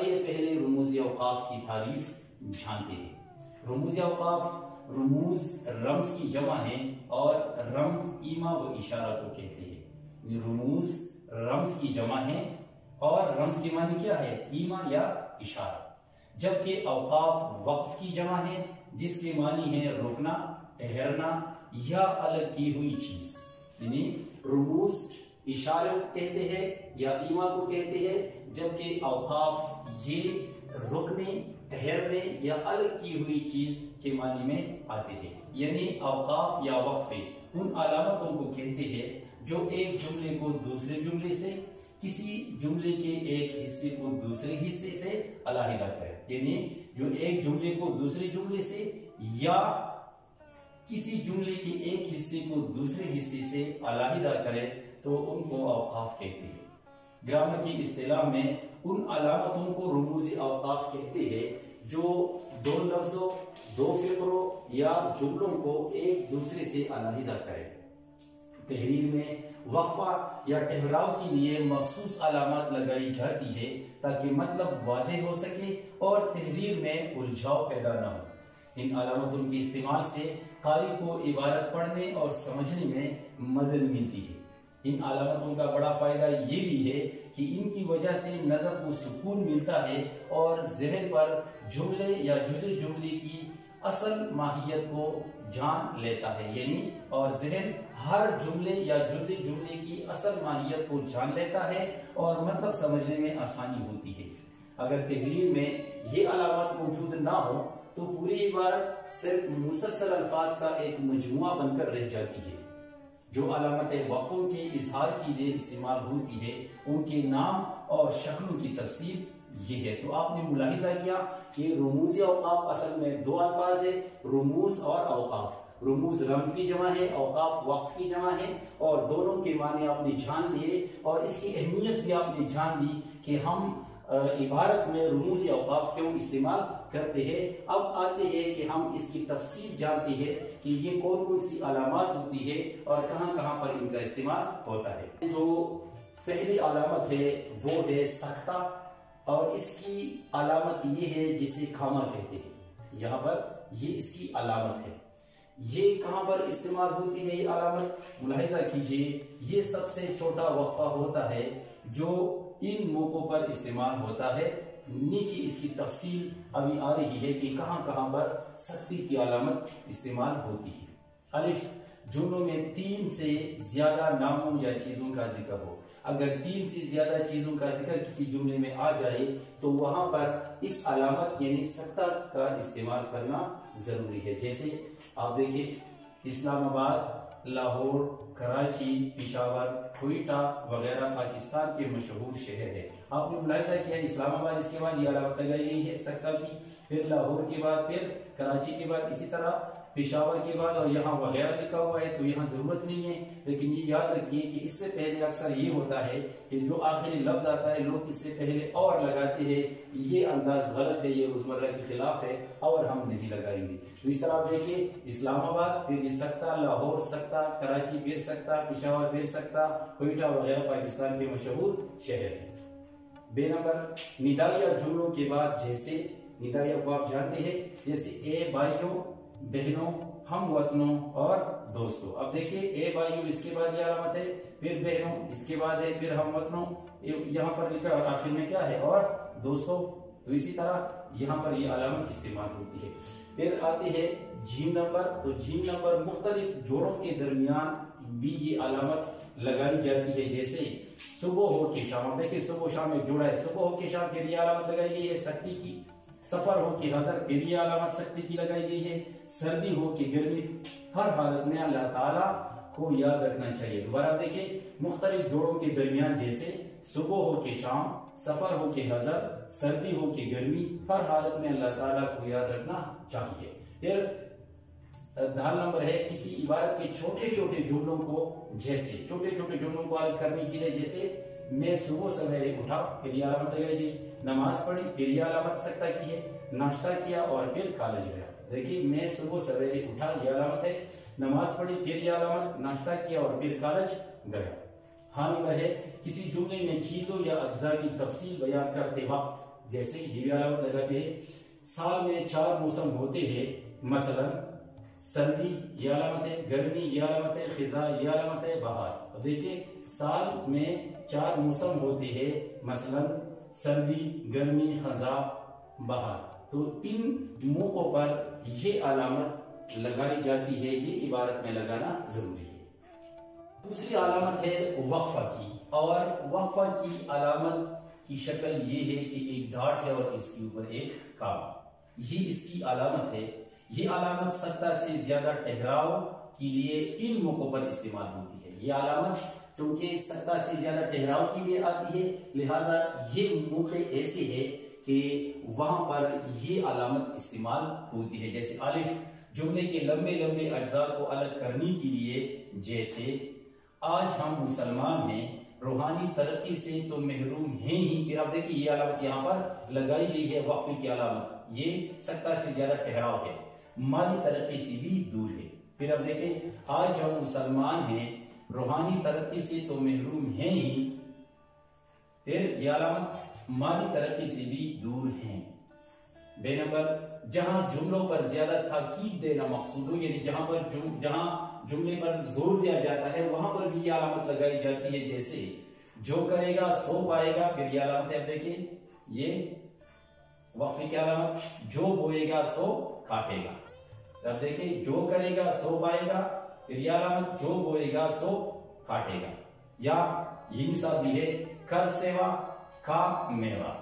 پہلے رموز اوقاف کی تعریف جانتے ہیں۔ رموز اوقاف رموز رمز کی جمع ہے اور رمز ایما و اشارہ کو کہتے ہیں۔ رموز رمز کی جمع ہے اور رمز کے معنی کیا ہے؟ ایما یا اشارہ، جبکہ اوقاف وقف کی جمع ہے جس کے معنی ہے رکنا، ٹھہرنا یا الگ کی ہوئی چیز۔ یعنی رموز اشارے کو کہتے ہیں یا ایما کو کہتے ہیں، جبکہ اوقاف یہ رکنے، ٹھہرنے یا الگ کی ہوئی چیز کے معنی میں آتے ہیں۔ یعنی اوقاف یا وقفے ان علامتوں کو کہتے ہیں جو ایک جملے کو دوسرے جملے سے، کسی جملے کے ایک حصے کو دوسرے حصے سے علیحدہ کرے۔ یعنی جو ایک جملے کو دوسرے جملے سے یا کسی جملے کے ایک حصے کو دوسرے حصے سے علیحدہ کرے تو ان کو اوقاف کہتے ہیں۔ گرامر کی اصطلاح میں ان علامتوں کو رموز اوقاف کہتے ہیں جو دو لفظوں، دو فقروں یا جملوں کو ایک دوسرے سے علیحدہ کرے۔ تحریر میں وقفہ یا ٹھہراؤ کے لیے مخصوص علامات لگائی جاتی ہے تاکہ مطلب واضح ہو سکے اور تحریر میں الجھاؤ پیدا نہ ہو۔ ان علامتوں کے استعمال سے قاری کو عبارت پڑھنے اور سمجھنے میں مدد ملتی ہے۔ ان علامتوں کا بڑا فائدہ یہ بھی ہے کہ ان کی وجہ سے نظر کو سکون ملتا ہے اور ذہن پر جملے یا جزء جملے کی اصل ماہیت کو جان لیتا ہے۔ یعنی اور ذہن ہر جملے یا جزء جملے کی اصل ماہیت کو جان لیتا ہے اور مطلب سمجھنے میں آسانی ہوتی ہے۔ اگر تحریر میں یہ علامات موجود نہ ہو تو پوری عبارت صرف مسلسل الفاظ کا ایک مجموعہ بن کر رہ جاتی ہے۔ جو علامتیں وقفوں کے اظہار کے لیے استعمال ہوتی ہے ان کے نام اور شکلوں کی تفصیل یہ ہے۔ تو آپ نے ملاحظہ کیا کہ رموز اوقاف اصل میں دو الفاظ ہے، رموز اور اوقاف۔ رموز رمز کی جمع ہے، اوقاف وقف کی جمع ہے، اور دونوں کے معنی آپ نے جان لیے اور اس کی اہمیت بھی آپ نے جان لی کہ ہم عبارت میں رموز اوقاف کیوں استعمال کرتے ہیں۔ اب آتے ہیں کہ ہم اس کی تفصیل جانتے ہیں کہ یہ کون کون سی علامات ہوتی ہے اور کہاں کہاں پر ان کا استعمال ہوتا ہے۔ جو پہلی علامت ہے وہ ہے سکتہ، اور اس کی علامت یہ ہے جسے کھاما کہتے ہیں۔ یہاں پر یہ اس کی علامت ہے۔ یہ کہاں پر استعمال ہوتی ہے یہ علامت؟ ملاحظہ کیجئے، یہ سب سے چھوٹا وقفہ ہوتا ہے جو ان موقعوں پر استعمال ہوتا ہے۔ نیچے اس کی تفصیل ابھی آ رہی ہے کہ کہاں کہاں پر سختی کی علامت استعمال ہوتی ہے۔ الف، جملوں میں 3 سے زیادہ ناموں یا چیزوں کا ذکر ہو۔ اگر 3 سے زیادہ چیزوں کا ذکر کسی جملے میں آ جائے تو وہاں پر اس علامت یعنی سکتہ کا استعمال کرنا ضروری ہے۔ جیسے آپ دیکھیں، اسلام آباد، لاہور، کراچی، پشاور، کوئٹہ وغیرہ پاکستان کے مشہور شہر ہے۔ آپ نے ملاحظہ کیا اسلام آباد اس کے بعد یہ علامت لگائی گئی ہے سکتہ کی، پھر لاہور کے بعد، پھر کراچی کے بعد، اسی طرح پشاور کے بعد، اور یہاں وغیرہ لکھا ہوا ہے تو یہاں ضرورت نہیں ہے۔ لیکن یہ یاد رکھیے کہ اس سے پہلے اکثر یہ ہوتا ہے کہ جو آخری لفظ آتا ہے لوگ اس سے پہلے اور لگاتے ہیں۔ یہ انداز غلط ہے، یہ روزمرہ کے خلاف ہے اور ہم نہیں لگائیں گے۔ تو اس طرح آپ دیکھیے، اسلام آباد، پھر یہ سکتہ، لاہور سکتہ، کراچی پھر سکتہ، پشاور پھر سکتہ، کوئٹہ وغیرہ پاکستان کے مشہور شہر ہیں۔ بے نمبر، ندائیہ جملوں کے بعد جیسے ندائیہ کو آپ جانتے ہیں، جیسے اے بھائیوں، بہنوں، ہم وطنوں اور دوستوں۔ اب دیکھیں، اے بھائیوں اس کے بعد یہ علامت ہے، پھر بہنوں اس کے بعد ہے، پھر ہم وطنوں یہاں پر لکھا اور آخر میں کیا ہے، اور دوستوں۔ تو اسی طرح یہاں پر یہ علامت استعمال ہوتی ہے۔ پھر آتے ہیں جیم نمبر۔ تو جیم نمبر مختلف جوڑوں کے درمیان بھی یہ علامت لگائی جاتی ہے، جیسے صبح ہو کے شام۔ دیکھیں، صبح شام ایک جوڑا ہے، صبح ہو کے شام کے لیے علامت لگائی گئی ہے سختی کی۔ سفر ہو کے حضر، پھر یہ علامت سختی کی لگائی گئی ہے۔ سردی ہو کے گرمی، ہر حالت میں اللہ تعالیٰ کو یاد رکھنا چاہیے۔ دوبارہ دیکھیں، مختلف جوڑوں کے درمیان جیسے صبح ہو کے شام، سفر ہو کے حضر، سردی ہو کے گرمی، ہر حالت میں اللہ تعالیٰ کو یاد رکھنا چاہیے۔ پھر دال نمبر ہے کسی عبارت کے چھوٹے چھوٹے جملوں کو، جیسے چھوٹے چھوٹے جملوں کو الگ کرنے کے لیے، جیسے میں صبح سویرے اٹھا، پھر یہ علامت لگائی گئی، نماز پڑھی، پھر یہ علامت سکتہ کی ہے، ناشتہ کیا اور پھر کالج گیا۔ دیکھیے، میں صبح سویرے اٹھا، یہ علامت ہے، نماز پڑھی، پھر یہ علامت، ناشتہ کیا اور پھر کالج گیا۔ ہاں نمبر ہے کسی جملے میں چیزوں یا اجزاء کی تفصیل بیان کرتے وقت جیسے یہ بھی علامت لگاتے ہیں. سال میں 4 موسم ہوتے ہیں، مثلا سردی یہ علامت ہے، گرمی یہ علامت ہے، خزاں یہ علامت ہے، بہار. اب دیکھیں سال میں 4 موسم ہوتے ہیں، مثلا سردی، گرمی، خزاں، بہار. تو ان موقعوں پر یہ علامت لگائی جاتی ہے، یہ عبارت میں لگانا ضروری ہے. دوسری علامت ہے وقفہ کی، اور وقفہ کی علامت کی شکل یہ ہے کہ ایک ڈاٹ ہے اور اس کے اوپر ایک کاما، یہ اس کی علامت ہے. یہ علامت 70 سے زیادہ ٹھہراؤ کے لیے ان موقعوں پر استعمال ہوتی ہے. یہ علامت چونکہ 70 سے زیادہ ٹھہراؤ کے لیے آتی ہے، لہذا یہ موقع ایسے ہے کہ وہاں پر یہ علامت استعمال ہوتی ہے. جیسے الف جملے کے لمبے لمبے اجزاء کو الگ کرنے کے لیے، جیسے آج ہم مسلمان ہیں، روحانی ترقی سے تو محروم ہیں ہی. پھر آپ دیکھیں یہ علامت یہاں پر لگائی گئی ہے، وقفے کی علامت. یہ 70 سے زیادہ ٹھہراؤ ہے، مالی ترقی سے بھی دور ہے. پھر اب دیکھیں آج ہم مسلمان ہیں، روحانی ترقی سے تو محروم ہیں ہی. پھر یہ علامت مالی ترقی سے بھی دور ہیں. بے نمبر جہاں جملوں پر زیادہ تاکید دینا مقصود ہو، یعنی جہاں جملے پر زور دیا جاتا ہے وہاں پر بھی یہ علامت لگائی جاتی ہے. جیسے جو کرے گا سو پائے گا، پھر یہ علامت ہے. اب دیکھیں یہ وقفے کی علامت، جو بوئے گا سو کاٹے گا. اب دیکھیں جو کرے گا سو پائے گا، پھر یہ علامت جو بوئے گا سو کاٹے گا. یا یہ مثال بھی ہے کر سیوا کا میوہ.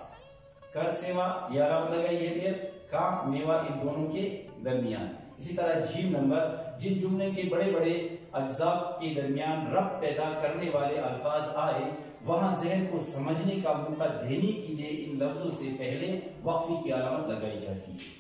کر سیوا یہ علامت لگائی ہے، پھر کا میوہ ان دونوں کے درمیان. اسی طرح جیم نمبر جن جملے کے بڑے بڑے اجزاء کے درمیان ربط پیدا کرنے والے الفاظ آئے، وہاں ذہن کو سمجھنے کا موقع دینے کے لیے ان لفظوں سے پہلے وقفے کی علامت لگائی جاتی ہے.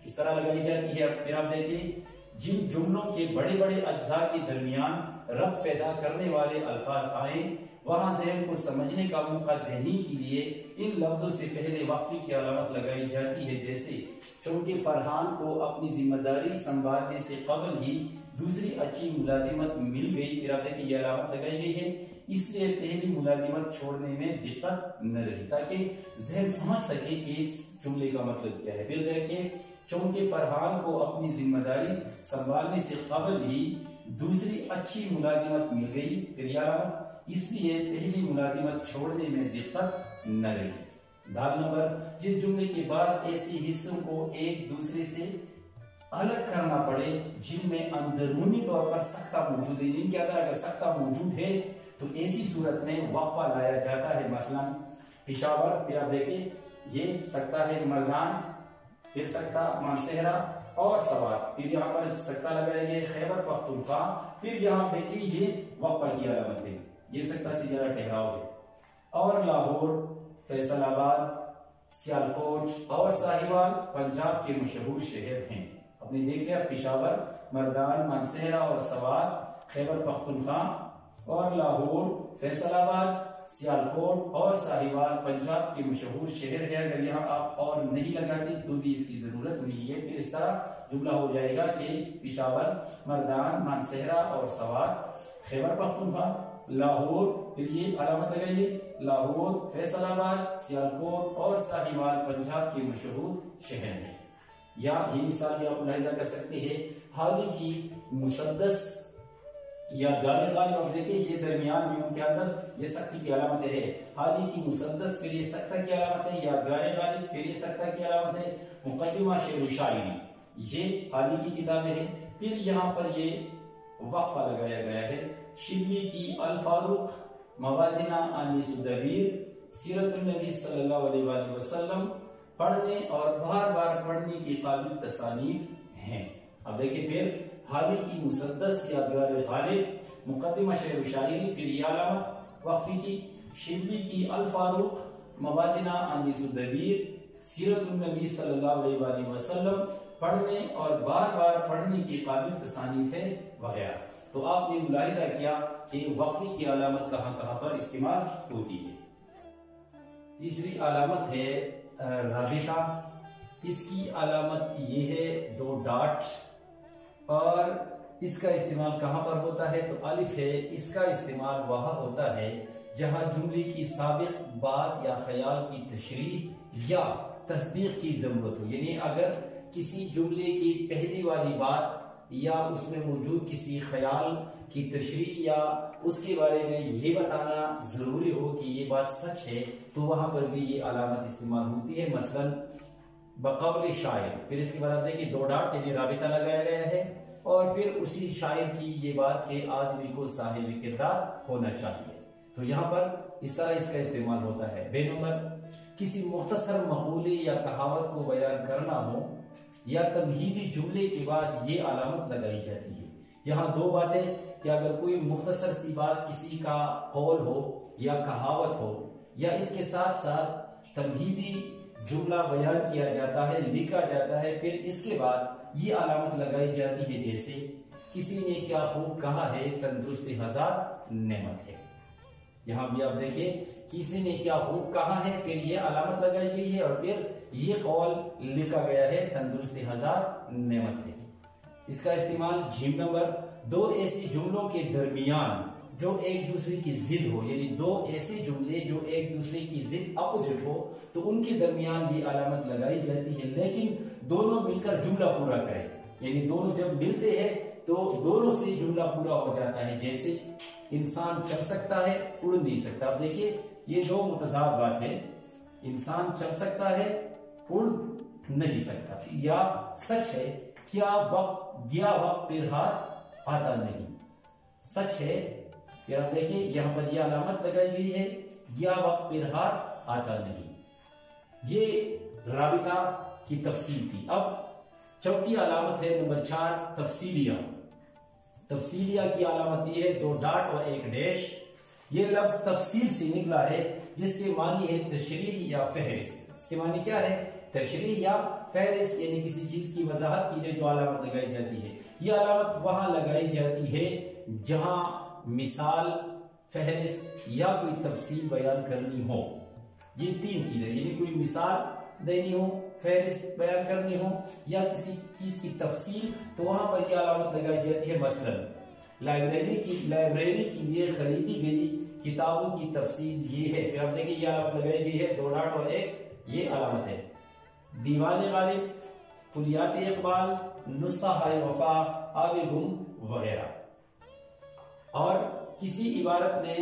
اس طرح لگائی جاتی ہے. پھر آپ دیکھیں جن جملوں کے بڑے بڑے اجزاء کے درمیان ربط پیدا کرنے والے الفاظ آئے، وہاں ذہن کو سمجھنے کا موقع دینے کے لیے ان لفظوں سے پہلے وقفے کی علامت لگائی جاتی ہے. جیسے چونکہ فرحان کو اپنی ذمہ داری سنبھالنے سے قبل ہی دوسری اچھی ملازمت مل گئی. پھر آپ دیکھیں یہ علامت لگائی گئی ہے، اس لیے پہلی ملازمت چھوڑنے میں دقت نہ رہی، تاکہ ذہن سمجھ سکے کہ اس جملے کا مطلب کیا ہے. پھر دیکھیں چونکہ فرحان کو اپنی ذمہ داری سنبھالنے سے قبل ہی دوسری اچھی ملازمت مل گئی. پھر یہ علامت اس لیے پہلی ملازمت چھوڑنے میں دقت نہ رہی. دال نمبر جس جملے کے بعض ایسے حصوں کو ایک دوسرے سے الگ کرنا پڑے جن میں اندرونی طور پر سکتہ موجود ہے، ان کے اندر اگر سکتہ موجود ہے تو ایسی صورت میں وقفہ لایا جاتا ہے. مثلا پشاور، پھر آپ دیکھیں یہ سکتہ ہے مردان، پھر سکتہ مانسہرہ اور سوات. پھر یہاں پر سکتہ لگایا گیا خیبر پختونخوا. پھر یہاں دیکھیں یہ وقفہ کی علامت ہے، یہ سکتہ سے زیادہ ٹھہراؤ ہے. اور لاہور، فیصل آباد، سیالکوٹ اور ساہیوال پنجاب کے مشہور شہر ہیں. اپنے دیکھ لیا پشاور، مردان، مانسہرہ اور سوات، خیبر پختونخوا اور لاہور، فیصل آباد، سیالکوٹ اور ساہیوال پنجاب کے مشہور شہر ہے. اگر یہاں آپ اور نہیں لگاتے تو بھی اس کی ضرورت نہیں ہے. پھر اس طرح جملہ ہو جائے گا کہ پشاور، مردان، مانسہرہ اور سوات، خیبر پختونخوا، لاہور، پھر یہ علامت لگائیے لاہور، فیصل آباد، سیالکوٹ اور ساہیوال پنجاب کے مشہور شہر ہیں. یا یہ مثال بھی آپ ملاحظہ کر سکتے ہیں حالی کی مسدس یا گارے غالب. اب دیکھیں یہ درمیان میں ان کے اندر یہ سکتی کی علامت ہے. حالی کی مسدس پھر یہ سکتہ کی علامت ہے، یا گارے غالب پھر یہ سکتہ کی علامت ہے. مقدمہ شعر و شاعری یہ حالی کی کتابیں ہیں. پھر یہاں پر یہ وقفہ لگایا گیا ہے. شبلی کی الفاروق، موازنہ انیس الدبیر، سیرت النبی صلی اللہ علیہ وآلہ وسلم پڑھنے اور بار بار پڑھنے کی قابل تصانیف ہیں. اب دیکھیں پھر حالی کی مسدس یا گار غالب، مقدمہ شعر و شاعری، پھر یہ علامت وقفی کی. شبلی کی الفاروق، موازنہ انیس الدبیر، سیرت النبی صلی اللہ علیہ وآلہ وسلم پڑھنے اور بار بار پڑھنے کی قابل تصانیف ہے وغیرہ. تو آپ نے ملاحظہ کیا کہ وقفی کی علامت کہاں کہاں پر استعمال ہوتی ہے. تیسری علامت ہے رابطہ. اس کی علامت یہ ہے 2 ڈاٹ، اور اس کا استعمال کہاں پر ہوتا ہے تو الف ہے. اس کا استعمال وہاں ہوتا ہے جہاں جملے کی سابق بات یا خیال کی تشریح یا تصدیق کی ضرورت ہو، یعنی اگر کسی جملے کی پہلی والی بات یا اس میں موجود کسی خیال کی تشریح یا اس کے بارے میں یہ بتانا ضروری ہو کہ یہ بات سچ ہے تو وہاں پر بھی یہ علامت استعمال ہوتی ہے. مثلا بقول شاعر، پھر اس کے بعد آپ دیکھیں 2 ڈاٹ یعنی رابطہ لگایا گیا ہے، اور پھر اسی شاعر کی یہ بات کہ آدمی کو صاحب کردار ہونا چاہیے. تو یہاں پر اس طرح اس کا استعمال ہوتا ہے. بے نمبر کسی مختصر مقولے یا کہاوت کو بیان کرنا ہو یا تمہیدی جملے کے بعد یہ علامت لگائی جاتی ہے. یہاں 2 باتیں کہ اگر کوئی مختصر سی بات کسی کا قول ہو یا کہاوت ہو یا اس کے ساتھ ساتھ تمہیدی جملہ بیان کیا جاتا ہے، لکھا جاتا ہے، پھر اس کے بعد یہ علامت لگائی جاتی ہے، جیسے کسی نے کیا خوب کہا ہے تندرستی 1000 نعمت ہے. یہاں بھی آپ دیکھیں کسی نے کیا خوب کہا ہے، پھر یہ علامت لگائی گئی ہے اور پھر یہ قول لکھا گیا ہے تندرستی 1000 نعمت ہے. اس کا استعمال جیم نمبر 2 ایسی جملوں کے درمیان جو ایک دوسرے کی ضد ہو، یعنی 2 ایسے جملے جو ایک دوسرے کی ضد اپوزٹ ہو تو ان کے درمیان یہ علامت لگائی جاتی ہے، لیکن دونوں مل کر جملہ پورا کریں، یعنی دونوں جب ملتے ہیں تو دونوں سے جملہ پورا ہو جاتا ہے. جیسے انسان چل سکتا ہے اڑ نہیں سکتا. اب دیکھیے یہ 2 متضاد بات ہے، انسان چل سکتا ہے اڑ نہیں سکتا، یا سچ ہے کیا وقت گیا وقت پھر ہاتھ آتا نہیں. سچ ہے کہ آپ دیکھیں یہاں پر یہ علامت لگائی گئی ہے گیا وقت پھر ہاتھ آتا نہیں. یہ رابطہ کی تفصیل تھی. اب چوتھی علامت ہے نمبر 4 تفصیلیہ. تفصیلیہ کی علامت یہ ہے 2 ڈاٹ اور 1 ڈیش. یہ لفظ تفصیل سے نکلا ہے جس کے معنی ہے تشریح یا فہرست. اس کے معنی کیا ہے؟ تشریح یا فہرست، یعنی کسی چیز کی وضاحت کی جو علامت لگائی جاتی ہے. یہ علامت وہاں لگائی جاتی ہے جہاں مثال، فہرست یا کوئی تفصیل بیان کرنی ہو. یہ 3 چیزیں، یعنی کوئی مثال دینی ہو، فہرست بیان کرنی ہو یا کسی چیز کی تفصیل، تو وہاں پر یہ علامت لگائی جاتی ہے. مثلا لائبریری کے لیے خریدی گئی کتابوں کی تفصیل یہ ہے، پھر آپ دیکھیں یہ علامت لگائی گئی ہے 2 ڈاٹ اور 1 یہ علامت ہے. دیوان غالب، کلیات اقبال، نسخہ ہائے وفا، آب گم وغیرہ. اور کسی عبارت میں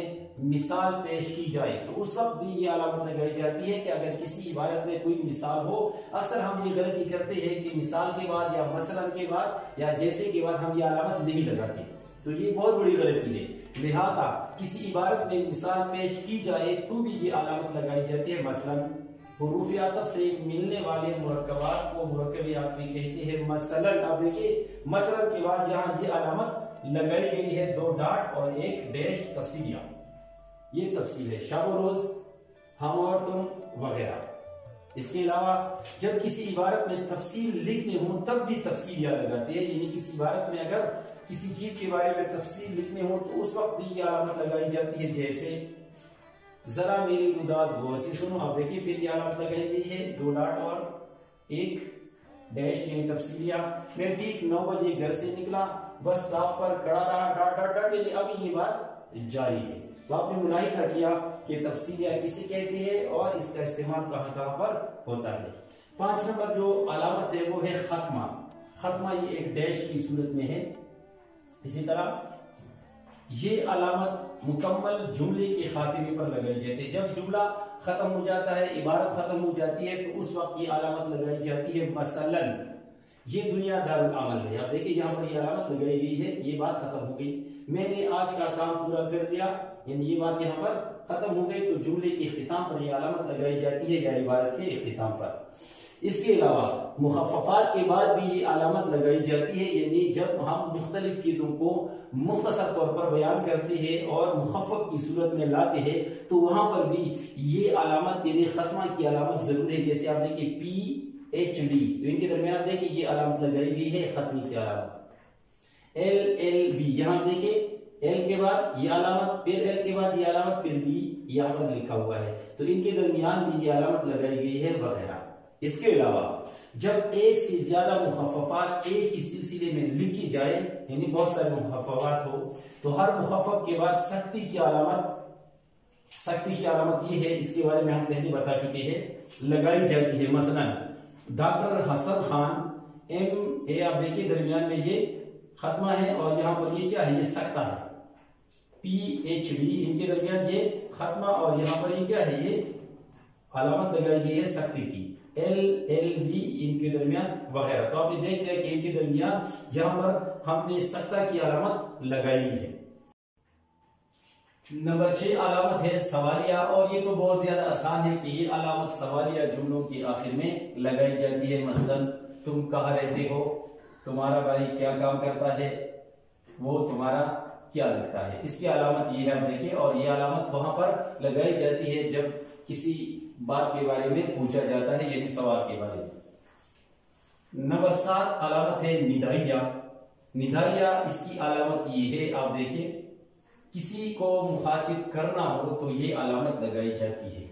مثال پیش کی جائے تو اس وقت بھی یہ علامت لگائی جاتی ہے کہ اگر کسی عبارت میں کوئی مثال ہو. اکثر ہم یہ غلطی کرتے ہیں کہ مثال کے بعد یا مثلا کے بعد یا جیسے کے بعد ہم یہ علامت نہیں لگاتے، تو یہ بہت بڑی غلطی ہے. لہٰذا کسی عبارت میں مثال پیش کی جائے تو بھی یہ علامت لگائی جاتی ہے. مثلا حروف عطف سے ملنے والے مرکبات کو مرکب عطفی کہتے ہیں. مثلا آپ دیکھیے مثلا کے بعد یہاں یہ علامت لگائی گئی ہے 2 ڈاٹ اور 1 ڈیش. تفصیلیہ یہ تفصیل ہے. شب و روز، ہم اور تم وغیرہ. اس کے علاوہ جب کسی عبارت میں تفصیل لکھنے ہوں تب بھی تفصیلیہ لگاتے ہیں، یعنی کسی عبارت میں اگر کسی چیز کے بارے میں تفصیل لکھنے ہوں تو اس وقت بھی یہ علامت لگائی جاتی ہے. جیسے ذرا میری گداد غور سے سنو. آپ دیکھیے پھر یہ علامت لگائی گئی ہے 2 ڈاٹ اور 1 ڈیش یعنی تفصیلیہ. میں ٹھیک 9 بجے گھر سے نکلا، بس اسٹاپ پر کڑا رہا ڈاٹ ڈاٹ ڈاٹ، یعنی ابھی یہ بات جاری ہے. تو آپ نے ملاحظہ کیا کہ تفصیلیہ کسے کہتے ہیں اور اس کا استعمال کہاں کہاں پر ہوتا ہے. 5 نمبر جو علامت ہے وہ ہے ختمہ. ختمہ یہ 1 ڈیش کی صورت میں ہے. اسی طرح یہ علامت مکمل جملے کے خاتمے پر لگائی جاتی ہے. جب جملہ ختم ہو جاتا ہے، عبارت ختم ہو جاتی ہے تو اس وقت یہ علامت لگائی جاتی ہے. مثلا یہ دنیا دارالعمل ہے. آپ دیکھیں یہاں پر یہ علامت لگائی گئی ہے، یہ بات ختم ہو گئی. میں نے آج کا کام پورا کر دیا، یعنی یہ بات یہاں پر ختم ہو گئی تو جملے کے اختتام پر یہ علامت لگائی جاتی ہے یا عبارت کے اختتام پر. اس کے علاوہ مخففات کے بعد بھی یہ علامت لگائی جاتی ہے، یعنی جب ہم مختلف چیزوں کو مختصر طور پر بیان کرتے ہیں اور مخفف کی صورت میں لاتے ہیں تو وہاں پر بھی یہ علامت یعنی ختمہ کی علامت ضرور ہے. جیسے آپ دیکھیں PhD، تو ان کے درمیان آپ دیکھیں یہ علامت لگائی گئی ہے ختمی کی علامت. LLB، یہاں دیکھیں L کے بعد یہ علامت، پھر L کے بعد یہ علامت، پھر B یہاں پر لکھا ہوا ہے تو ان کے درمیان بھی یہ علامت لگائی گئی ہے وغیرہ. اس کے علاوہ جب ایک سے زیادہ مخففات ایک ہی سلسلے میں لکھی جائے، یعنی بہت سارے مخففات ہو، تو ہر مخفف کے بعد سختی کی علامت سختی کی علامت یہ ہے، اس کے بارے میں ہم پہلے بتا چکے ہیں، لگائی جاتی ہے. مثلا ڈاکٹر حسن خان MA، آپ دیکھیے درمیان میں یہ ختمہ ہے اور یہاں پر یہ کیا ہے، یہ سختہ ہے. PhD ان کے درمیان یہ ختمہ اور یہاں پر یہ کیا ہے، یہ علامت لگائی گئی ہے سختی کی. LLB ان کے درمیان وغیرہ. تو آپ نے دیکھ لیا کہ ان کے درمیان یہاں پر ہم نے سختہ کی علامت لگائی ہے. نمبر 6 علامت ہے سوالیہ، اور یہ تو بہت زیادہ آسان ہے کہ یہ علامت سوالیہ جملوں کے آخر میں لگائی جاتی ہے. مثلا تم کہاں رہتے ہو، تمہارا بھائی کیا کام کرتا ہے، وہ تمہارا کیا لگتا ہے. اس کی علامت یہ ہے، آپ دیکھیں، اور یہ علامت وہاں پر لگائی جاتی ہے جب کسی بات کے بارے میں پوچھا جاتا ہے، یعنی سوال کے بارے میں. نمبر 7 علامت ہے ندائیہ. ندائیہ اس کی علامت یہ ہے، آپ دیکھیں، کسی کو مخاطب کرنا ہو تو یہ علامت لگائی جاتی ہے.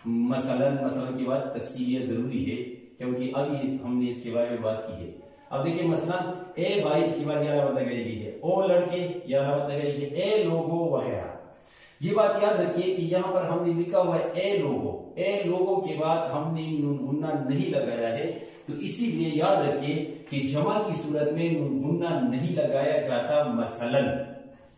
مثلا کی بات تفصیلیہ ضروری ہے کیونکہ ابھی ہم نے اس کے بارے میں بات کی ہے. اب دیکھیں مثلا اے بھائی، اس کے بعد یہ علامت لگائی گئی ہے. او لڑکے، یہ علامت لگائی گئی ہے. اے لوگوں وغیرہ. یہ بات یاد رکھیے کہ یہاں پر ہم نے لکھا ہوا ہے اے لوگوں. اے لوگوں کے بعد ہم نے نون غنہ نہیں لگایا ہے، تو اسی لیے یاد رکھیے کہ جمع کی صورت میں نون غنہ نہیں لگایا جاتا. مثلا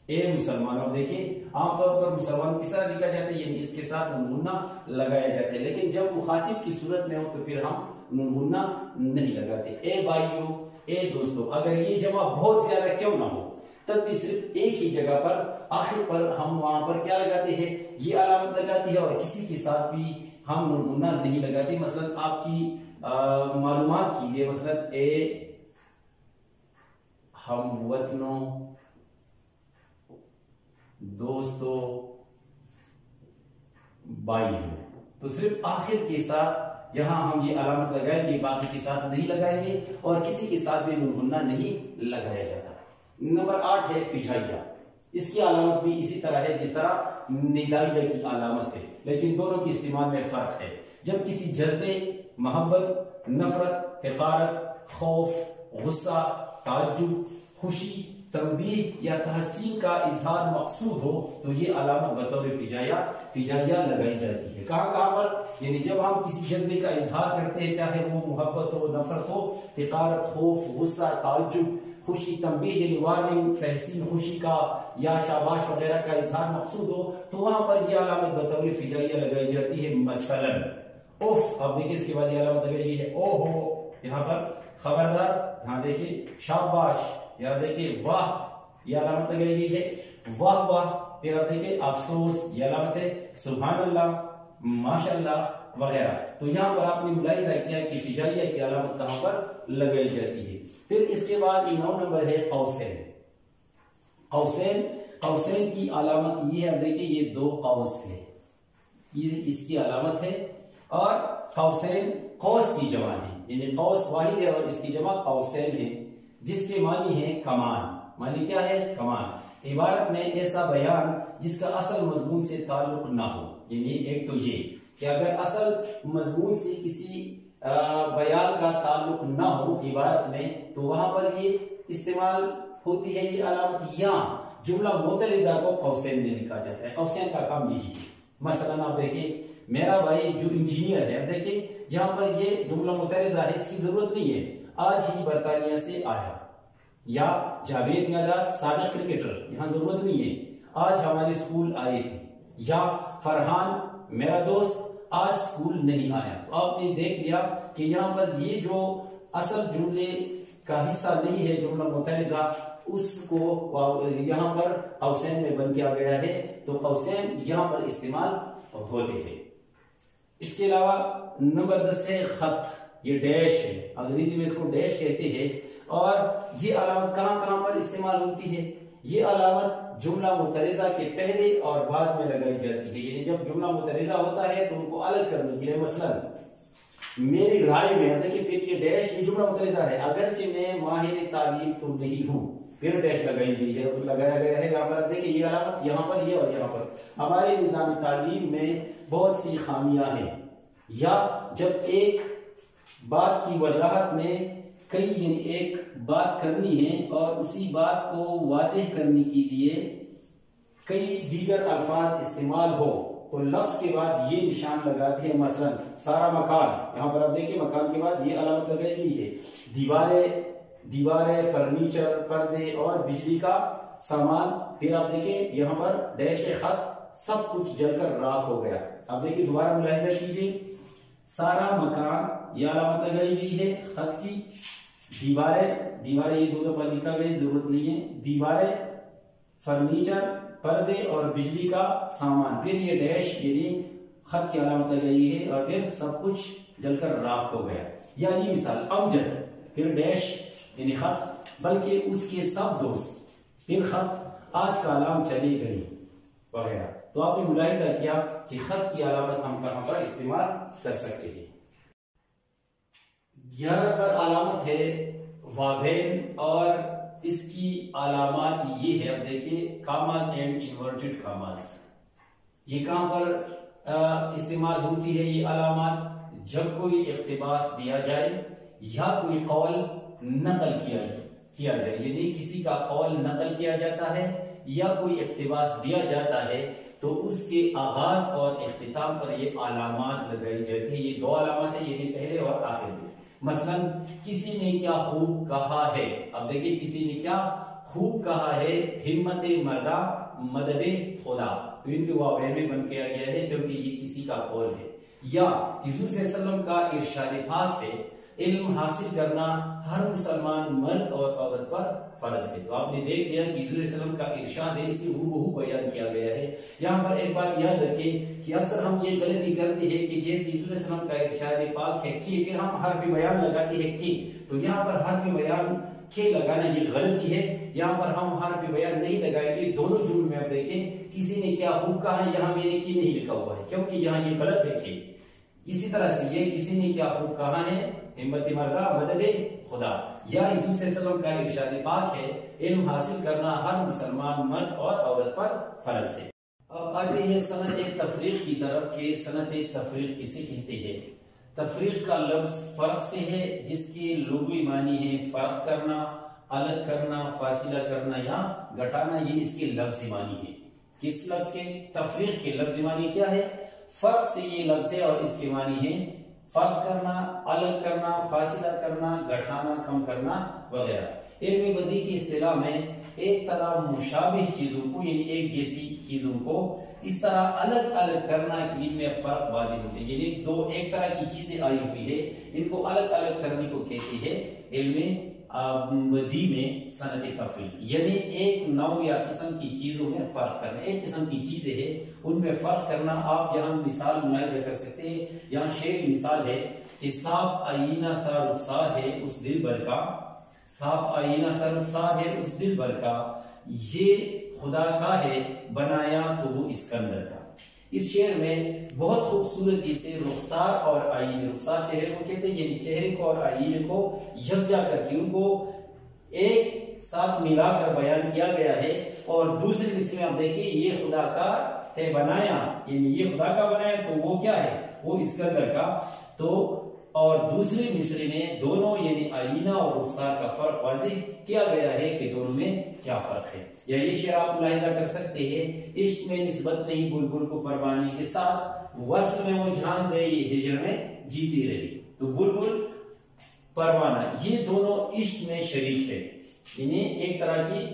اے مسلمانوں. دیکھیں عام طور پر مسلمانوں کس طرح لکھا جاتا ہے، یعنی اس کے ساتھ نون غنہ لگایا جاتا ہے، لیکن جب مخاطب کی صورت میں ہو تو پھر ہم نون غنہ نہیں لگاتے. اے بھائیوں، اے دوستو. اگر یہ جمع بہت زیادہ کیوں نہ ہو تب بھی صرف ایک ہی جگہ پر آخر پر ہم وہاں پر کیا لگاتے ہیں، یہ علامت لگاتے ہیں، اور کسی کے ساتھ بھی ہم نون غنہ نہیں لگاتے. مثلا آپ کی معلومات کے لیے، مثلا اے ہم وطنوں، دوستو، بھائیوں، تو صرف آخر کے ساتھ یہاں ہم یہ علامت لگائیں گے، باقی کے ساتھ نہیں لگائیں گے، اور کسی کے ساتھ بھی نون غنہ نہیں لگایا جاتا. نمبر 8 ہے فجائیہ. اس کی علامت بھی اسی طرح ہے جس طرح ندائیہ کی علامت ہے، لیکن دونوں کی استعمال میں فرق ہے. جب کسی جذبے، محبت، نفرت، حقارت، خوف، غصہ، تعجب، خوشی، تنبیہ یا تحسین کا اظہار مقصود ہو تو یہ علامت بطور فجائیہ لگائی جاتی ہے. کہاں پر، یعنی جب ہم کسی جذبے کا اظہار کرتے ہیں، چاہے وہ محبت ہو، نفرت ہو، حقارت، خوف، غصہ، تعجب، خوشی، تنبیہ یعنی وارننگ، تحسین، خوشی کا یا شاباش وغیرہ کا اظہار مقصود ہو، تو وہاں پر یہ علامت بطور فجائیہ لگائی جاتی ہے. مثلا اوف. اب دیکھیں اس کے بعد یہ علامت لگائی گئی ہے او ہو، یہاں پر خبردار. یہاں دیکھیں شاباش، یہاں دیکھیں واہ، یہ علامت لگائی گئی ہے. واہ واہ. پھر آپ دیکھیں افسوس، یہ علامت ہے سبحان اللہ، ماشاءاللہ وغیرہ. تو یہاں پر آپ نے ملاحظہ کیا کہ فجائیہ کی علامت کہاں پر لگائی جاتی ہے. پھر اس کے بعد 9 نمبر ہے قوسین. قوسین کی علامت یہ ہے، دیکھیں یہ 2 قوس ہے، یہ اس کی علامت ہے. اور قوسین قوس کی جمع ہے، یعنی قوس واحد ہے اور اس کی جمع قوسین ہے، جس کے معنی ہے کمان. معنی کیا ہے؟ کمان. عبارت میں ایسا بیان جس کا اصل مضمون سے تعلق نہ ہو. یعنی ایک تو یہ کہ اگر اصل مضمون سے کسی بیان کا تعلق نہ ہو عبارت میں، تو وہاں پر یہ استعمال ہوتی ہے یہ علامت. یا جملہ معترضہ کو قوسین میں لکھا جاتا ہے. قوسین کا کام یہی ہے. مثلا آپ دیکھیں میرا بھائی جو انجینئر ہے، اب دیکھیں یہاں پر یہ جملہ معترضہ ہے، اس کی ضرورت نہیں ہے. آج ہی برطانیہ سے آیا. یا جاوید میاداد سابق کرکٹر، یہاں ضرورت نہیں ہے، آج ہمارے اسکول آئے تھے. یا فرحان میرا دوست آج اسکول نہیں آیا. تو آپ نے دیکھ لیا کہ یہاں پر یہ جو اصل جملے کا حصہ نہیں ہے جملہ معترضہ، اس کو یہاں پر قوسین میں بن کے آ گیا ہے. تو قوسین یہاں پر استعمال ہوتے ہیں. اس کے علاوہ نمبر 10 ہے خط. یہ ڈیش ہے، انگریزی میں اس کو ڈیش کہتے ہیں. اور یہ علامت کہاں پر استعمال ہوتی ہے؟ یہ علامت جملہ معترضہ کے پہلے اور بعد میں لگائی جاتی ہے. یعنی جب جملہ معترضہ ہوتا ہے تو ان کو الگ کرنے کے لیے، مثلا میری رائے میں، دیکھیں پھر یہ ڈیش، یہ جملہ معترضہ ہے، اگرچہ میں ماہر تعلیم تو نہیں ہوں، پھر ڈیش لگائی گئی ہے، لگایا گیا ہے. یہاں پر دیکھیں یہ علامت یہاں پر یہ اور یہاں پر. ہمارے نظام تعلیم میں بہت سی خامیاں ہیں. یا جب ایک بات کی وضاحت میں کئی، یعنی ایک بات کرنی ہے اور اسی بات کو واضح کرنے کے لیے کئی دیگر الفاظ استعمال ہو، تو تو لفظ کے بعد یہ نشان لگاتے ہیں، مثلا سارا مکان، یہاں پر آپ دیکھیں مکان کے بعد یہ علامت لگائی گئی ہے، دیواریں، فرنیچر، پردے اور بجلی کا سامان. پھر آپ دیکھیں یہاں پر ڈیش خط، سب کچھ جل کر راکھ ہو گیا. آپ دیکھیں دوبارہ ملاحظہ کیجئے، سارا مکان یہ علامت لگائی گئی ہے خط کی، دیواریں یہ دو دفعہ لکھا گیا، ضرورت نہیں ہے، دیواریں، فرنیچر، پردے اور بجلی کا سامان. پھر یہ ڈیش یعنی خط کی علامت لگائی ہے اور پھر سب کچھ جل کر راکھ ہو گیا. یعنی مثال امجد، پھر ڈیش یعنی خط، بلکہ اس کے سب دوست، پھر خط، آج کا علام چلی گئی وغیرہ. تو آپ نے ملاحظہ کیا کہ خط کی علامت ہم کہاں پر استعمال کر سکتے ہیں. 11 نمبر علامت ہے واویل، اور اس کی علامات یہ ہے، اب دیکھیے کاماز اینڈ انورٹڈ کاماز. یہ کہاں پر استعمال ہوتی ہے یہ علامات؟ جب کوئی اقتباس دیا جائے یا کوئی قول نقل کیا جائے، یعنی کسی کا قول نقل کیا جاتا ہے یا کوئی اقتباس دیا جاتا ہے تو اس کے آغاز اور اختتام پر یہ علامات لگائی جاتی ہے. یہ دو علامات ہیں، یعنی پہلے اور آخر میں. مثلا کسی نے کیا خوب کہا ہے، اب دیکھیں کسی نے کیا خوب کہا ہے، ہمت مردہ مدد خدا، تو ان کے واویل میں بن کے آ گیا ہے کیونکہ یہ کسی کا قول ہے. یا حضور صلی اللہ علیہ وسلم کا ارشاد پاک ہے، علم حاصل کرنا ہر مسلمان مرد اور عورت پر فرض ہے. تو آپ نے دیکھ لیا کہ حضور صلی اللہ علیہ وسلم کا ارشاد ہے، اسے ہو بیان کیا گیا ہے. یہاں پر ایک بات یاد رکھیں کہ اکثر ہم یہ غلطی کرتے ہیں کہ جیسے حضور علیہ السلام کا ارشاد پاک ہے کہ پھر ہم حرف بیان لگاتے ہیں کہ، تو یہاں پر حرف بیان کے لگانا یہ غلطی ہے. یہاں پر ہم حرف بیان نہیں لگائیں گے. دونوں جملے میں آپ دیکھیں کسی نے کیا خوب کہا ہے، یہاں میں نے کی نہیں لکھا ہوا ہے کیونکہ یہاں یہ غلط ہے کہ. اسی طرح سے یہ کسی نے کیا خوب کہا ہے، ہمت مردہ مدد خدا، یا حضور صلی اللہ علیہ وسلم کا ارشاد پاک ہے، علم حاصل کرنا ہر مسلمان مرد اور عورت پر فرض ہے. اب آتے ہیں صنعت تفریق کی طرف کہ صنعت تفریق کسے کہتے ہیں. تفریق کا لفظ فرق سے ہے، جس کے لغوی معنی ہے فرق کرنا، الگ کرنا، فاصلہ کرنا یا گھٹانا. یہ اس کے لفظی معنی ہے. کس لفظ کے؟ تفریق کے لفظی معنی کیا ہے؟ فرق سے یہ لفظ ہے اور اس کے معنی ہے فرق کرنا، الگ کرنا، فاصلہ کرنا، گھٹانا، کم کرنا وغیرہ. علم بدیع کی اصطلاح میں ایک طرح مشابہ چیزوں کو یعنی ایک جیسی چیزوں کو اس طرح الگ الگ کرنا کہ ان میں فرق واضح ہوتے ہیں. یعنی دو ایک طرح کی چیزیں آئی ہوئی ہے، ان کو الگ الگ کرنے کو کہتے ہیں علم بدیع میں صنعت تفریق. یعنی ایک نوع یا قسم کی چیزوں میں فرق کرنا، ایک قسم کی چیزیں ہیں ان میں فرق کرنا. آپ یہاں مثال ملاحظہ کر سکتے ہیں. یہاں شعر کی مثال ہے کہ صاف آئینہ سا رخسار ہے اس دل بھر کا، صاف آئینہ سا رخسار ہے اس دل بھر کا، یہ خدا کا ہے بنایا تو وہ اسکندر کا. اس شعر میں بہت خوبصورتی سے رخسار اور آئینے، رخسار چہرے کو کہتے ہیں، یعنی چہرے کو اور آئینے کو یکجا کر کے ان کو ایک ساتھ ملا کر بیان کیا گیا ہے. اور دوسری مصرے میں آپ دیکھیں یہ خدا کا ہے بنایا، یعنی یہ خدا کا بنایا تو وہ کیا ہے، وہ اسکندر کا. تو اور دوسری مصرے میں دونوں یعنی آئینہ اور رخسار کا فرق واضح کیا گیا ہے کہ دونوں میں کیا فرق ہے. یا یہ شعر آپ ملاحظہ کر سکتے ہیں، عشق میں نسبت نہیں بلبل کو پروانہ کے ساتھ، وصل میں وہ جان گئی ہجر میں جیتی رہی. تو بلبل پروانہ یہ دونوں عشق میں شریک ہے، یعنی ایک طرح کی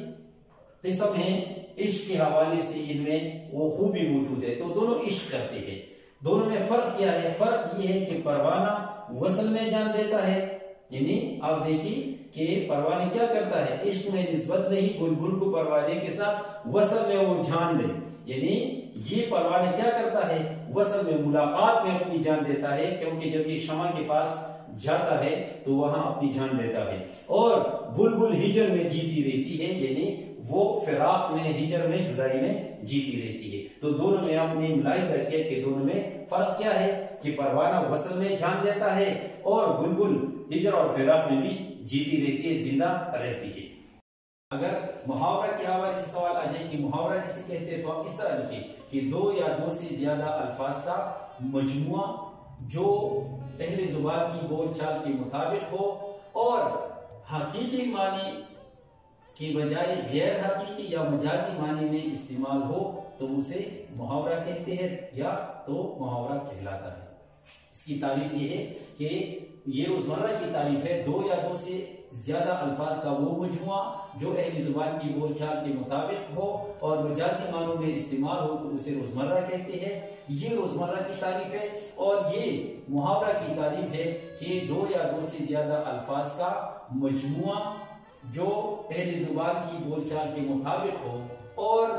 قسم ہے عشق کے حوالے سے ان میں وہ خوبی موجود ہے. تو دونوں عشق کرتے ہیں. دونوں میں فرق کیا ہے؟ فرق یہ ہے کہ پروانہ وصل میں جان دیتا ہے، یعنی آپ دیکھیے کہ پروانہ کیا کرتا ہے، عشق میں نسبت نہیں بلبل کو پروانے کے ساتھ، وصل میں وہ جان دے. یعنی یہ پروانہ کیا کرتا ہے، وصل میں ملاقات میں اپنی جان دیتا ہے، کیونکہ جب یہ شمع کے پاس جاتا ہے تو وہاں اپنی جان دیتا ہے. اور بلبل ہجر میں جیتی رہتی ہے، یعنی وہ فراق میں، ہجر میں، جدائی میں جیتی رہتی ہے. تو دونوں میں آپ نے ملاحظہ کیا کہ دونوں میں فرق کیا ہے کہ پروانہ وصل میں جان دیتا ہے اور بلبل ہجر اور فراق میں بھی جیتی رہتی ہے، زندہ رہتی ہے. اگر محاورہ کے حوالے سے سوال آ جائے کہ محاورہ کسے کہتے ہیں تو آپ اس طرح لکھیں کہ دو یا دو سے زیادہ الفاظ کا مجموعہ جو اہل زبان کی بول چال کے مطابق ہو اور حقیقی معنی کی بجائے غیر حقیقی یا مجازی معنی میں استعمال ہو تو اسے محاورہ کہتے ہیں یا تو محاورہ کہلاتا ہے۔ اس کی تعریف یہ ہے کہ یہ روزمرہ کی تعریف ہے، دو یا دو سے زیادہ الفاظ کا وہ مجموعہ جو اہل زبان کی بول چال کے مطابق ہو اور مجازی معنوں میں استعمال ہو تو اسے روزمرہ کہتے ہیں۔ یہ روزمرہ کی تعریف ہے، اور یہ محاورہ کی تعریف ہے کہ دو یا دو سے زیادہ الفاظ کا مجموعہ جو اہل زبان کی بول چال کے مطابق ہو اور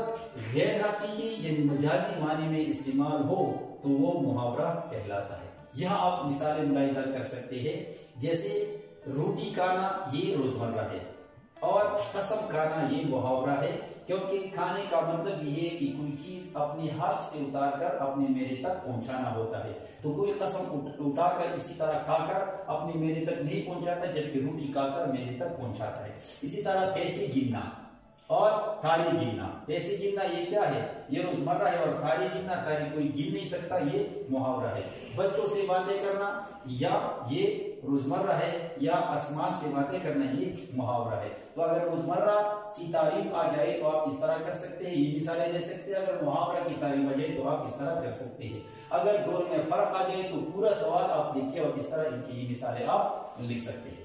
غیر حقیقی یعنی مجازی معنی میں استعمال ہو تو وہ محاورہ کہلاتا ہے۔ یہاں آپ مثالیں ملاحظہ کر سکتے ہیں، جیسے روٹی کھانا یہ روزمرہ ہے اور قسم کھانا یہ محاورہ ہے، کیونکہ کھانے کا مطلب یہ ہے کہ کوئی چیز اپنے ہاتھ سے اتار کر اپنے میرے تک پہنچانا ہوتا ہے، تو کوئی قسم اٹھا کر اسی طرح کھا کر اپنے میرے تک نہیں پہنچاتا، جبکہ روٹی کھا کر میرے تک پہنچاتا ہے۔ اسی طرح پیسے گننا اور تھالی گننا، پیسے گننا یہ کیا ہے؟ یہ روزمرہ ہے، اور تھالی گننا تھالی کوئی گن نہیں سکتا، یہ محاورہ ہے۔ بچوں سے باتیں کرنا یا یہ روزمرہ ہے، یا آسمان سے باتیں کرنا یہ محاورہ ہے۔ تو اگر روزمرہ کی تعریف آ جائے تو آپ اس طرح کر سکتے ہیں، یہ مثالیں دے سکتے ہیں۔ اگر محاورہ کی تعریف آ جائے تو آپ اس طرح کر سکتے ہیں۔ اگر دونوں میں فرق آ جائے تو پورا سوال آپ لکھیں اور اس طرح ان کی یہ مثالیں آپ لکھ سکتے ہیں۔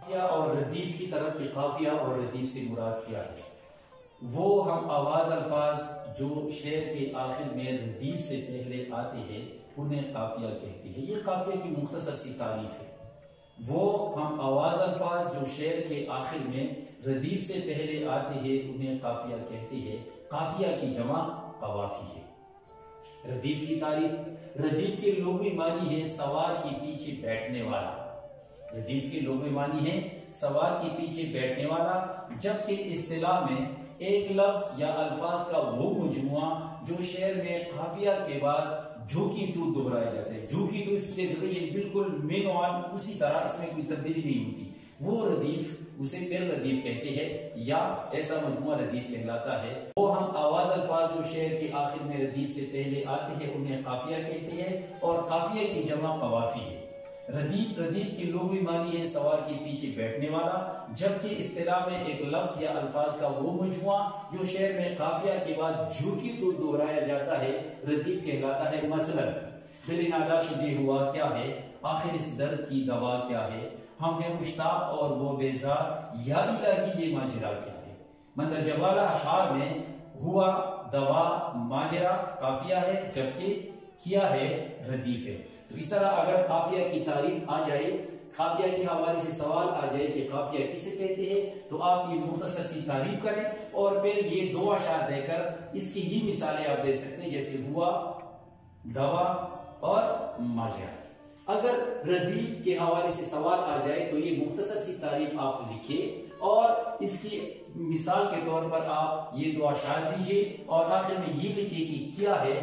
قافیہ اور ردیف کی طرف کہ قافیہ اور ردیف سے مراد کیا ہے؟ وہ ہم آواز الفاظ جو شعر کے آخر میں ردیف سے پہلے آتے ہیں انہیں قافیہ کہتے ہیں۔ یہ قافیہ کی مختصر سی تعریف ہے۔ وہ ہم آواز الفاظ جو شعر کے آخر میں ردیف سے پہلے آتے ہیں انہیں قافیہ کہتے ہیں۔ قافیہ کی جمع قوافی ہے۔ ردیف کی تعریف، ردیف کے لغوی معنی ہے سوار کے پیچھے بیٹھنے والا۔ ردیف کے لغوی معنی ہے سوار کے پیچھے بیٹھنے والا، جبکہ اصطلاح میں ایک لفظ یا الفاظ کا وہ مجموعہ جو شعر میں قافیہ کے بعد جھوکی تو دہرایا جاتا ہے۔ جھوکی تو اس کے لیے ضروری ہے، بالکل مینوان اسی طرح، اس میں کوئی تبدیلی نہیں ہوتی، وہ ردیف اسے پھر ردیف کہتے ہیں یا ایسا مجموعہ ردیف کہلاتا ہے۔ وہ ہم آواز الفاظ جو شعر کے آخر میں ردیف سے پہلے آتے ہیں انہیں قافیہ کہتے ہیں، اور قافیہ کی جمع قوافی ہے۔ ردیف کے لغوی معنی ہے سوار کے پیچھے بیٹھنے والا، جبکہ اصطلاح میں ایک لفظ یا الفاظ کا وہ مجموعہ جو شعر میں قافیہ کے بعد جھوکی تو دہرایا جاتا ہے ردیف کہلاتا ہے۔ مثلا دل نادا تجھے ہوا کیا ہے، آخر اس درد کی دوا کیا ہے، ہم ہیں مشتاق اور وہ بیزار، یا الہی یہ ماجرا کیا ہے۔ مندرجہ بالا اشعار میں ہوا، دوا، ماجرا قافیہ ہے، جبکہ کیا ہے ردیف ہے۔ تو اس طرح اگر قافیہ کی تعریف آ جائے، قافیہ کے حوالے سے سوال آ جائے کہ قافیہ کسے کہتے ہیں، تو آپ یہ مختصر سی تعریف کریں اور پھر یہ دو اشعار دے کر اس کی ہی مثالیں آپ دے سکتے ہیں، جیسے ہوا، دوا اور ماجرا۔ اگر ردیف کے حوالے سے سوال آ جائے تو یہ مختصر سی تعریف آپ لکھیں اور اس کی مثال کے طور پر آپ یہ دو اشعار دیجئے اور آخر میں یہ لکھیں کہ کیا ہے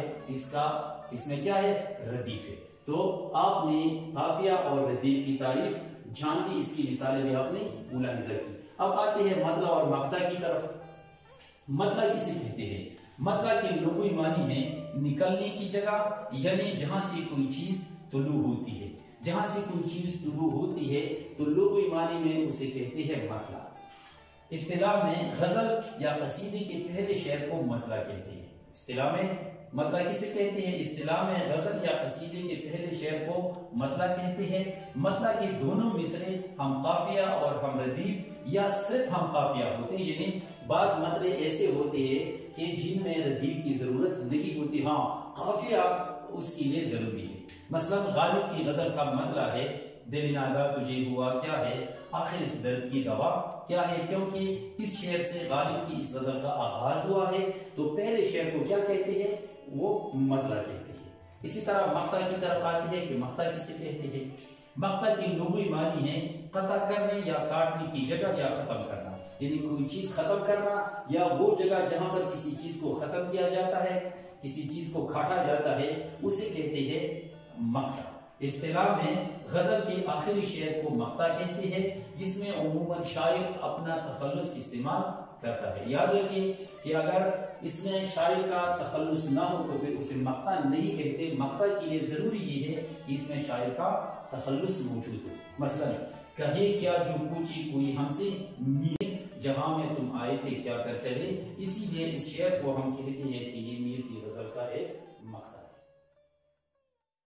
اس میں کیا ہے، ردیف ہے۔ تو آپ نے قافیہ اور ردیف کی تعریف جان لی، اس کی مثالیں بھی آپ نے ملاحظہ کی۔ اب آتے ہیں مطلع اور مقطع کی طرف۔ مطلع کسے کہتے ہیں؟ مطلع کے لغوی معنی ہے نکلنے کی جگہ، یعنی جہاں سے کوئی چیز طلوع ہوتی ہے۔ جہاں سے کوئی چیز طلوع ہوتی ہے تو لغوی معنی میں اسے کہتے ہیں مطلع۔ اصطلاح میں غزل یا قصیدے کے پہلے شعر کو مطلع کہتے ہیں۔ اصطلاح میں مطلع کسے کہتے ہیں؟ اصطلاح میں غزل یا قصیدے کے پہلے شعر کو مطلع کہتے ہیں۔ مطلع کے دونوں مصرے ہم قافیہ اور ہم ردیف یا صرف ہم قافیہ ہوتے ہیں، یعنی بعض مطلع ایسے ہوتے ہیں کہ جن میں ردیف کی ضرورت نہیں ہوتی، ہاں قافیہ اس کے لیے ضروری ہے۔ مثلا غالب کی غزل کا مطلع ہے دل نادا تجھے ہوا کیا ہے، آخر اس درد کی دوا کیا ہے، کیونکہ اس شعر سے غالب کی اس غزل کا آغاز ہوا ہے، تو پہلے شعر کو کیا کہتے ہیں؟ وہ مطلع کہتے ہیں۔ اسی طرح مقطع کی طرف آتی ہے کہ مقطع کسے کہتے ہیں؟ مقطع کی لغوی معنی ہے قطع کرنے یا کاٹنے کی جگہ یا ختم کرنا، یعنی کوئی چیز ختم کرنا یا وہ جگہ جہاں پر کسی چیز کو ختم کیا جاتا ہے، کسی چیز کو کاٹا جاتا ہے، اسے کہتے ہیں مقطع۔ اصطلاح میں غزل کے آخری شعر کو مقطع کہتے ہیں، جس میں عموماً شاعر اپنا تخلص استعمال کرتا ہے۔ یاد رکھیے کہ اگر اس میں شاعر کا تخلص نہ ہو تو پھر اسے مقطع نہیں کہتے۔ مقطع کے لیے ضروری یہ ہے کہ اس میں شاعر کا تخلص موجود ہو۔ مثلا کہے کیا جو پوچھی کوئی ہم سے میر، جہاں میں تم آئے تھے کیا کر چلے، اسی لیے اس شعر کو ہم کہتے ہیں کہ یہ میر کی